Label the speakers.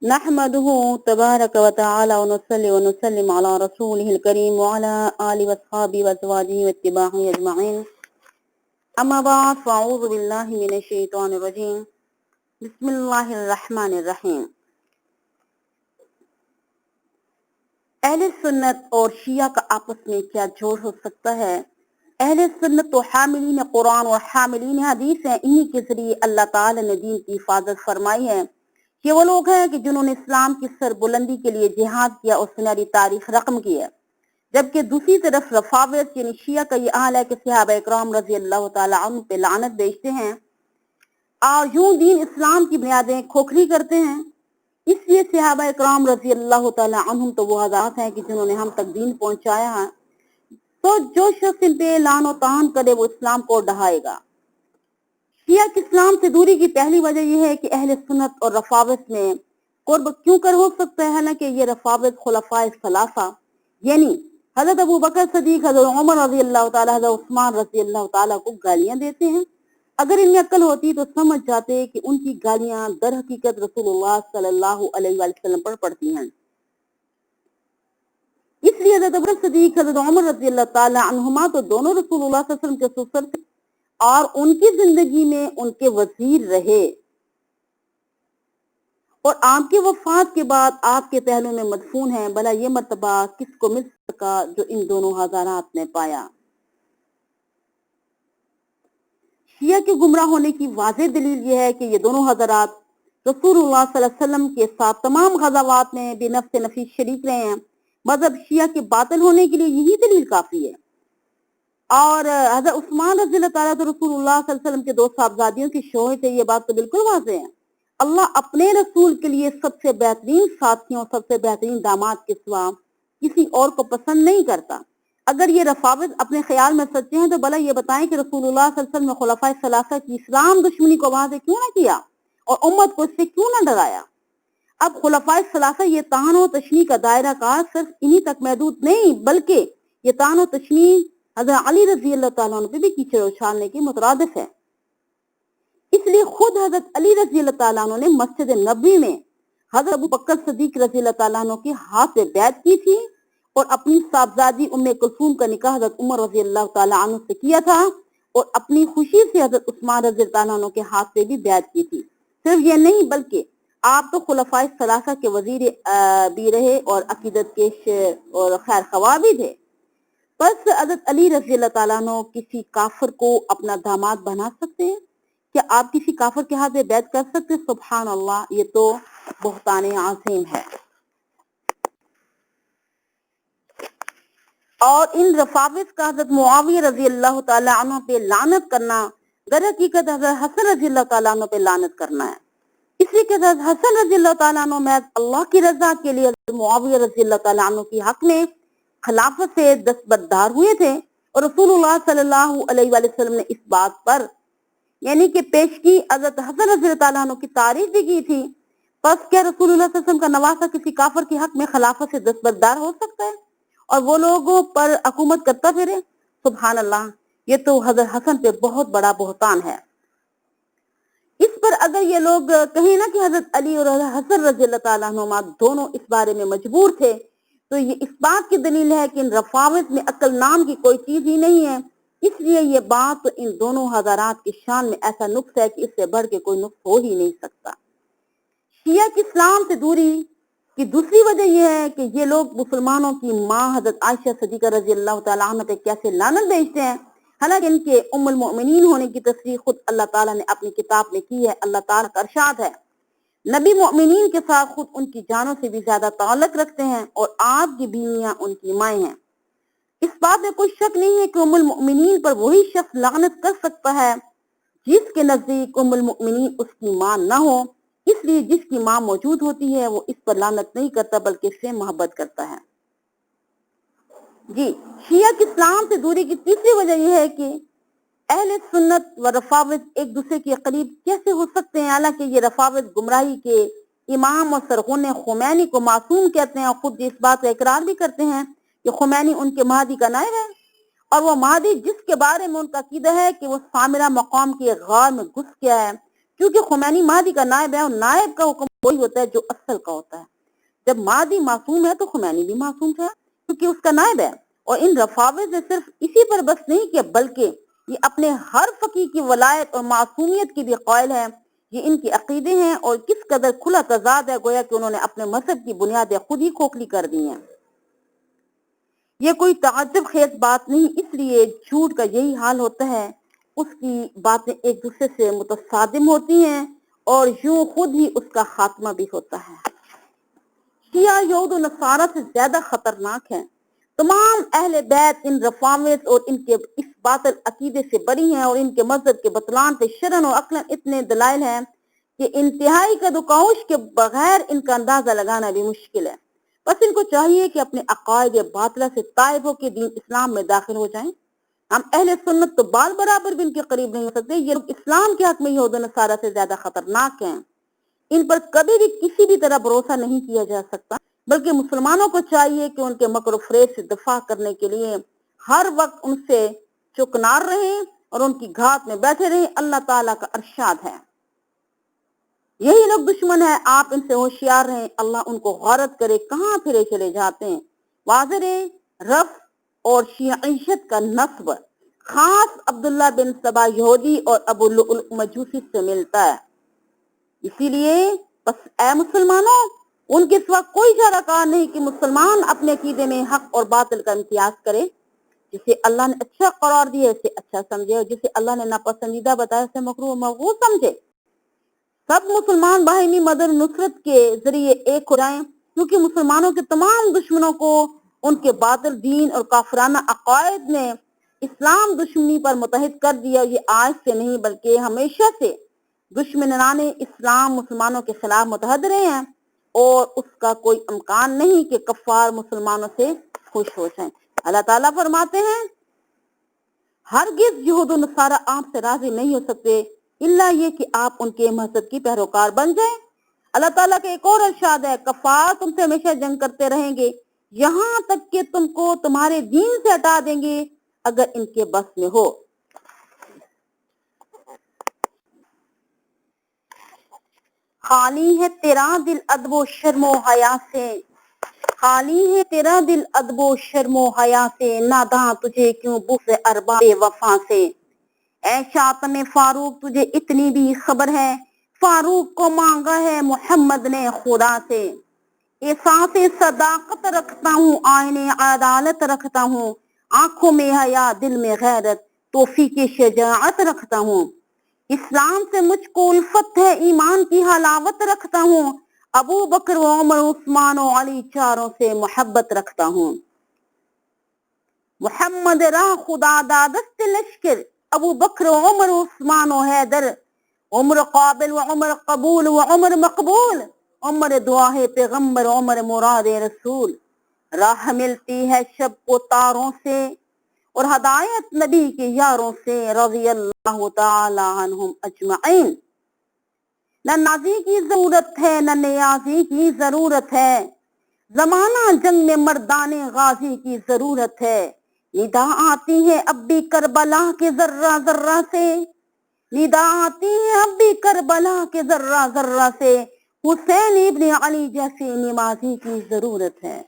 Speaker 1: نحمده تبارك وتعالى ونصلي ونسلم على رسوله الكريم وعلى آله وصحبه وأزواجه واتباعه أجمعين. أما بعد فأعوذ بالله من الشيطان الرجيم. بسم الله الرحمن الرحیم. اہل سنت اور شیعہ کا آپس میں کیا جوڑ ہو سکتا ہے؟ اہل سنت تو حاملین قرآن اور حاملین حدیث ہیں. انہی کے ذریعے اللہ تعالی نے دین کی حفاظت فرمائی ہے. یہ وہ لوگ ہیں کہ جنہوں نے اسلام کی سربلندی کے لیے جہاد کیا اور سنہری تاریخ رقم کی ہے. جبکہ دوسری طرف رفاضت یعنی شیعہ کا یہ حال ہے کہ صحابہ اکرام رضی اللہ تعالی عنہ پہ لعنت بھیجتے ہیں اور یوں دین اسلام کی بنیادیں کھوکھلی کرتے ہیں. اس لیے صحابہ اکرام رضی اللہ تعالی عنہم تو وہ حضرات ہیں کہ جنہوں نے ہم تک دین پہنچایا ہے. تو جو شخص ان پہ لعن و طعن کرے وہ اسلام کو ڈھائے گا. شیعہ کی اسلام سے دوری کی پہلی وجہ یہ ہے کہ اہل سنت اور رفاضت میں قرب کیوں کر ہو سکتا ہے، حالانکہ یہ رفاضت خلفائے ثلاثہ یعنی حضرت ابو بکر صدیق، حضرت عمر رضی اللہ تعالی، حضرت عثمان رضی اللہ تعالی کو گالیاں دیتے ہیں. اگر ان میں عقل ہوتی تو سمجھ جاتے کہ ان کی گالیاں در حقیقت رسول اللہ صلی اللہ علیہ وسلم پر پڑتی ہیں. اس لیے حضرت ابو بکر صدیق، حضرت عمر رضی اللہ تعالی عنہما تو دونوں رسول اللہ صلی اللہ علیہ وسلم کے سسر تھے اور ان کی زندگی میں ان کے وزیر رہے، اور آپ کی وفات کے بعد آپ کے پہلو میں مدفون ہیں. بھلا یہ مرتبہ کس کو مل سکا جو ان دونوں حضرات نے پایا؟ شیعہ کے گمراہ ہونے کی واضح دلیل یہ ہے کہ یہ دونوں حضرات رسول اللہ صلی اللہ علیہ وسلم کے ساتھ تمام غزوات میں بے نفس نفیس شریک رہے ہیں. مذہب شیعہ کے باطل ہونے کے لیے یہی دلیل کافی ہے. اور حضرت عثمان رضی اللہ تعالیٰ تو رسول اللہ صلی اللہ علیہ وسلم کے دو صاحبزادیوں کی شوہر تھے. یہ بات تو بالکل واضح ہے. اللہ اپنے رسول کے لیے سب سے بہترین ساتھیوں، سب سے بہترین داماد کے سوا کسی اور کو پسند نہیں کرتا. اگر یہ رفاضت اپنے خیال میں سچے ہیں تو بھلا یہ بتائیں کہ رسول اللہ صلی اللہ علیہ وسلم نے خلفائے ثلاثہ کی اسلام دشمنی کو واضح کیوں نہ کیا اور امت کو اس سے کیوں نہ ڈرایا؟ اب خلفائے ثلاثہ یہ طعن و تشنیع کا دائرہ کار صرف انہی تک محدود نہیں، بلکہ یہ طعن و تشنیع حضرت علی رضی اللہ تعالیٰ عنہ پہ بھی کیچڑ اچھالنے کے مترادف ہے. اس لیے خود حضرت علی رضی اللہ تعالیٰ عنہ نے مسجد نبوی میں حضرت ابو بکر صدیق رضی اللہ تعالیٰ عنہ کے ہاتھ سے بیعت کی تھی اور اپنی صاحبزادی ام کلثوم کا نکاح حضرت عمر رضی اللہ تعالیٰ عنہ سے کیا تھا اور اپنی خوشی سے حضرت عثمان رضی اللہ تعالیٰ عنہ کے ہاتھ سے بھی بیعت کی تھی. صرف یہ نہیں بلکہ آپ تو خلفائے ثلاثہ کے وزیر بھی رہے اور عقیدت کے اور خیر خواہ بھی تھے. بس حضرت علی رضی اللہ تعالیٰ عنہ کسی کافر کو اپنا داماد بنا سکتے ہیں؟ کیا آپ کسی کافر کے ہاتھ سے بیعت کر سکتے؟ سبحان اللہ، یہ تو بہتان عظیم ہے. اور ان رفاضت کا حضرت معاویہ رضی اللہ تعالیٰ عنہ پہ لعنت کرنا در حقیقت حضرت حسن رضی اللہ تعالیٰ عنہ پہ لعنت کرنا ہے. اس لیے کہ حضرت حسن رضی اللہ تعالیٰ عنہ محض اللہ کی رضا کے لیے حضرت معاویہ رضی اللہ تعالیٰ عنہ کی حق میں خلافت سے دستبردار ہوئے تھے اور رسول اللہ صلی اللہ علیہ وآلہ وسلم نے اس بات پر یعنی کہ پیش کی حضرت حسن رضی اللہ تعالیٰ عنہ کی تعریف بھی کی تھی. پس کیا رسول اللہ صلی اللہ علیہ وسلم کا نواسہ کسی کافر کے حق میں خلافت سے دستبردار ہو سکتا ہے اور وہ لوگوں پر حکومت کرتا پھرے؟ سبحان اللہ، یہ تو حضرت حسن پہ بہت بڑا بہتان ہے. اس پر اگر یہ لوگ کہیں نا کہ حضرت علی اور حضرت حسن رضی اللہ تعالیٰ عنہما دونوں اس بارے میں مجبور تھے تو یہ اس بات کی دلیل ہے کہ ان رفاضت میں عقل نام کی کوئی چیز ہی نہیں ہے. اس لیے یہ بات ان دونوں حضرات کی شان میں ایسا نقص ہے کہ اس سے بڑھ کے کوئی نقص ہو ہی نہیں سکتا. شیعہ کی اسلام سے دوری کی دوسری وجہ یہ ہے کہ یہ لوگ مسلمانوں کی ماں حضرت عائشہ صدیقہ رضی اللہ تعالیٰ عنہ پہ کیسے لعنت بھیجتے ہیں، حالانکہ ان کے ام المؤمنین ہونے کی تصریح خود اللہ تعالیٰ نے اپنی کتاب میں کی ہے. اللہ تعالیٰ کا ارشاد ہے، نبی مؤمنین کے ساتھ خود ان کی جانوں سے بھی زیادہ تعلق رکھتے ہیں اور آپ کی بیویاں ان کی مائیں ہیں. اس بات میں کوئی شک نہیں ہے کہ ام المؤمنین پر وہی شخص لعنت کر سکتا ہے جس کے نزدیک ام المؤمنین اس کی ماں نہ ہو. اس لیے جس کی ماں موجود ہوتی ہے وہ اس پر لعنت نہیں کرتا بلکہ اس سے محبت کرتا ہے. جی، شیعہ کی اسلام سے دوری کی تیسری وجہ یہ ہے کہ اہل سنت و رفاضت ایک دوسرے کے قریب کیسے ہو سکتے ہیں، حالانکہ یہ رفاضت گمراہی کے امام اور سرغن خمینی کو معصوم کہتے ہیں اور خود اس بات کا اقرار بھی کرتے ہیں کہ خمینی ان کے مہدی کا نائب ہے اور وہ مہدی جس کے بارے میں ان کا عقیدہ ہے کہ وہ سامرہ مقام کے غار میں گھس گیا ہے، کیونکہ خمینی مہدی کا نائب ہے اور نائب کا حکم وہی ہوتا ہے جو اصل کا ہوتا ہے. جب مہدی معصوم ہے تو خمینی بھی معصوم ہے کیونکہ اس کا نائب ہے. اور ان رفاوض نے صرف اسی پر بس نہیں کیا بلکہ یہ اپنے ہر فقی کی ولایت اور معصومیت کی بھی قائل ہے. یہ ان کے عقیدے ہیں اور کس قدر کھلا تضاد ہے، گویا کہ انہوں نے اپنے مذہب کی بنیادیں خود ہی کھوکھلی کر دی ہیں. یہ کوئی تعجب خیز بات نہیں، اس لیے جھوٹ کا یہی حال ہوتا ہے، اس کی باتیں ایک دوسرے سے متصادم ہوتی ہیں اور یوں خود ہی اس کا خاتمہ بھی ہوتا ہے. شیعہ یہود و نصارہ سے زیادہ خطرناک ہیں. تمام اہل بیت ان رفاوض اور ان کے اس باطل عقیدے سے بری ہیں اور ان کے مذہب کے بطلان پہ شرعاً و عقلاً اتنے دلائل ہیں کہ انتہائی کدوکاوش کے بغیر ان کا اندازہ لگانا بھی مشکل ہے. بس ان کو چاہیے کہ اپنے عقائد باطلہ سے طائب ہو کے دین اسلام میں داخل ہو جائیں. ہم اہل سنت تو بال برابر بھی ان کے قریب نہیں ہو سکتے. یہ لوگ اسلام کے حق میں یہود و نصارہ سے زیادہ خطرناک ہیں. ان پر کبھی بھی کسی بھی طرح بھروسہ نہیں کیا جا سکتا، بلکہ مسلمانوں کو چاہیے کہ ان کے مکر و فریب سے دفاع کرنے کے لیے ہر وقت ان سے چکنار رہیں اور ان کی گھات میں بیٹھے رہیں. اللہ تعالیٰ کا ارشاد ہے، یہی لوگ دشمن ہیں، آپ ان سے ہوشیار رہیں، اللہ ان کو غارت کرے کہاں پھرے چلے جاتے ہیں. واضح رف اور شیعیت کا نسب خاص عبداللہ بن سبا یہودی اور ابو لؤلؤ مجوسی سے ملتا ہے. اسی لیے بس اے مسلمانوں، ان کے سوا کوئی چارہ کار نہیں کہ مسلمان اپنے عقیدے میں حق اور باطل کا امتیاز کرے. جسے اللہ نے اچھا قرار دیا اسے اچھا سمجھے اور جسے اللہ نے ناپسندیدہ بتایا اسے مکروہ و مبغوض سمجھے. سب مسلمان باہمی مدد نصرت کے ذریعے ایک ہو جائیں، کیونکہ مسلمانوں کے تمام دشمنوں کو ان کے باطل دین اور کافرانہ عقائد نے اسلام دشمنی پر متحد کر دیا. یہ آج سے نہیں بلکہ ہمیشہ سے دشمنان اسلام مسلمانوں کے خلاف متحد رہے ہیں اور اس کا کوئی امکان نہیں کہ کفار مسلمانوں سے خوش ہو جائیں. اللہ تعالیٰ فرماتے ہیں، ہرگز یہود و نصارہ آپ سے راضی نہیں ہو سکتے الا یہ کہ آپ ان کے مذہب کی پیروکار بن جائیں. اللہ تعالیٰ کا ایک اور ارشاد ہے، کفار تم سے ہمیشہ جنگ کرتے رہیں گے یہاں تک کہ تم کو تمہارے دین سے ہٹا دیں گے اگر ان کے بس میں ہو. خالی ہے تیرا دل ادب و شرم و حیا سے، خالی ہے تیرا دل ادب و شرم و حیا سے، ناداں تجھے کیوں بغض ارباب وفا سے. اے شاطم فاروق تجھے اتنی بھی خبر ہے، فاروق کو مانگا ہے محمد نے خدا سے. احساس صداقت رکھتا ہوں، آئینے عدالت رکھتا ہوں، آنکھوں میں حیا دل میں غیرت، توفیق شجاعت رکھتا ہوں. اسلام سے مجھ کو الفت ہے، ایمان کی حلاوت رکھتا ہوں، ابو بکر و عمر عثمان و علی چاروں سے محبت رکھتا ہوں. محمد راہ خدا دادست لشکر، ابو بکر و عمر عثمان و حیدر، عمر قابل و عمر قبول و عمر مقبول، عمر دعا ہے پیغمبر عمر مراد رسول. راہ ملتی ہے شب کو تاروں سے اور ہدایت نبی کے یاروں سے، رضی اللہ تعالی عنہم اجمعین. نہ نازی کی ضرورت ہے نہ نیازی کی ضرورت ہے، زمانہ جنگ میں مردان غازی کی ضرورت ہے. ندا آتی ہے اب بھی کربلا کے ذرہ ذرہ سے، ندا آتی ہے اب بھی کربلا کے ذرہ ذرہ سے، حسین ابن علی جیسے نمازی کی ضرورت ہے.